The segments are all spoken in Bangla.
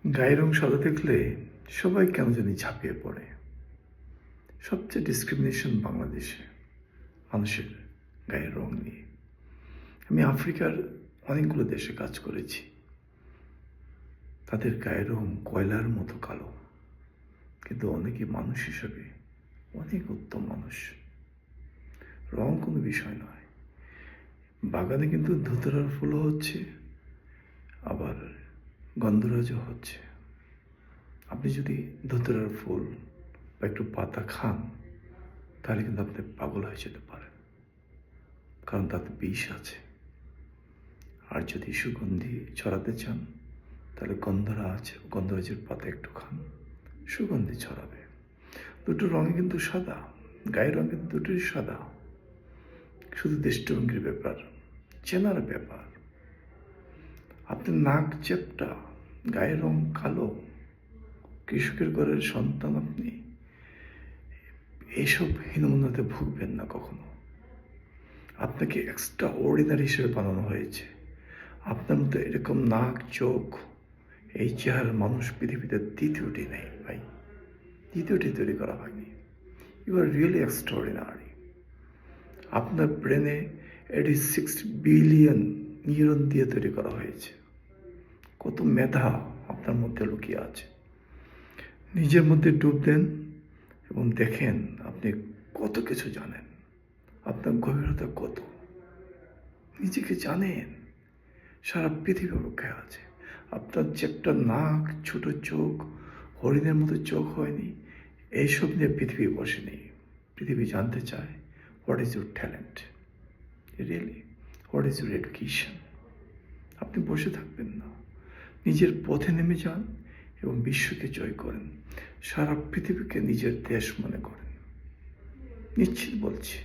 গায়ের রং সাদা দেখলে সবাই কেন জানি ঝাঁপিয়ে পড়ে। সবচেয়ে ডিসক্রিমিনেশন বাংলাদেশে মানুষের গায়ের রং নিয়ে। আমি আফ্রিকার অনেকগুলো দেশে কাজ করেছি। তাদের গায়ের রং কয়লার মতো কালো, কিন্তু অনেকে মানুষ হিসেবে অনেক উত্তম মানুষ। রং কোনো বিষয় নয়। বাগানে কিন্তু ধুতরার ফুলও হচ্ছে, আবার গন্ধরাজও হচ্ছে। আপনি যদি ধুতরার ফুল বা একটু পাতা খান, তাহলে কিন্তু আপনি পাগল হয়ে যেতে পারেন, কারণ তাতে বিষ আছে। আর যদি সুগন্ধি ছড়াতে চান, তাহলে গন্ধরাজের পাতা একটু খান, সুগন্ধি ছড়াবে। দুটো রঙে কিন্তু সাদা, গায়ের রঙ কিন্তু দুটোই সাদা। শুধু দৃষ্টিভঙ্গির ব্যাপার, চেনার ব্যাপার। আপনার নাক চ্যাপ্টা, গায়ের রং কালো, কৃষকের ঘরের সন্তান আপনি, এইসব হীনমন্যতায় ভুগবেন না কখনো। আপনাকে এক্সট্রা অর্ডিনারি হিসেবে বানানো হয়েছে। আপনার মতো এরকম নাক, চোখ, এই চেহারার মানুষ পৃথিবীতে দ্বিতীয়টি নেই ভাই। দ্বিতীয়টি তৈরি করা হয়নি। You are really extraordinary. আপনার ব্রেনে 86 বিলিয়ন নিউরন দিয়ে তৈরি করা হয়েছে। কত মেধা আপনার মধ্যে লুকিয়ে আছে। নিজের মধ্যে ডুব দেন এবং দেখেন আপনি কত কিছু জানেন, আপনার গভীরতা কত। নিজেকে জানেন, সারা পৃথিবী অপেক্ষায় আছে। আপনার যে একটা নাক, ছোট চোখ, হরিণের মতো চোখ হয়নি, এইসব নিয়ে পৃথিবী বসেনি। পৃথিবী জানতে চায়, what is your talent, really what is your education. আপনি বসে থাকবেন না, নিজের পথে নেমে যান এবং বিশ্বকে জয় করেন। সারা পৃথিবীকে নিজের দেশ মনে করেন। নিশ্চিত বলছি,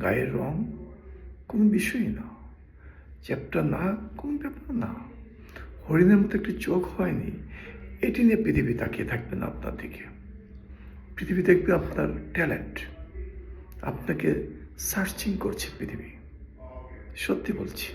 গায়ের রং কোনো বিষয়ই না, চ্যাপ্টা না কোনো ব্যাপার না, হরিণের মতো একটি চোখ হয়নি, এটি নিয়ে পৃথিবী তাকিয়ে থাকবে না আপনার দিকে। পৃথিবী দেখবে আপনার ট্যালেন্ট, আপনাকে সার্চিং করছে পৃথিবী। সত্যি বলছি।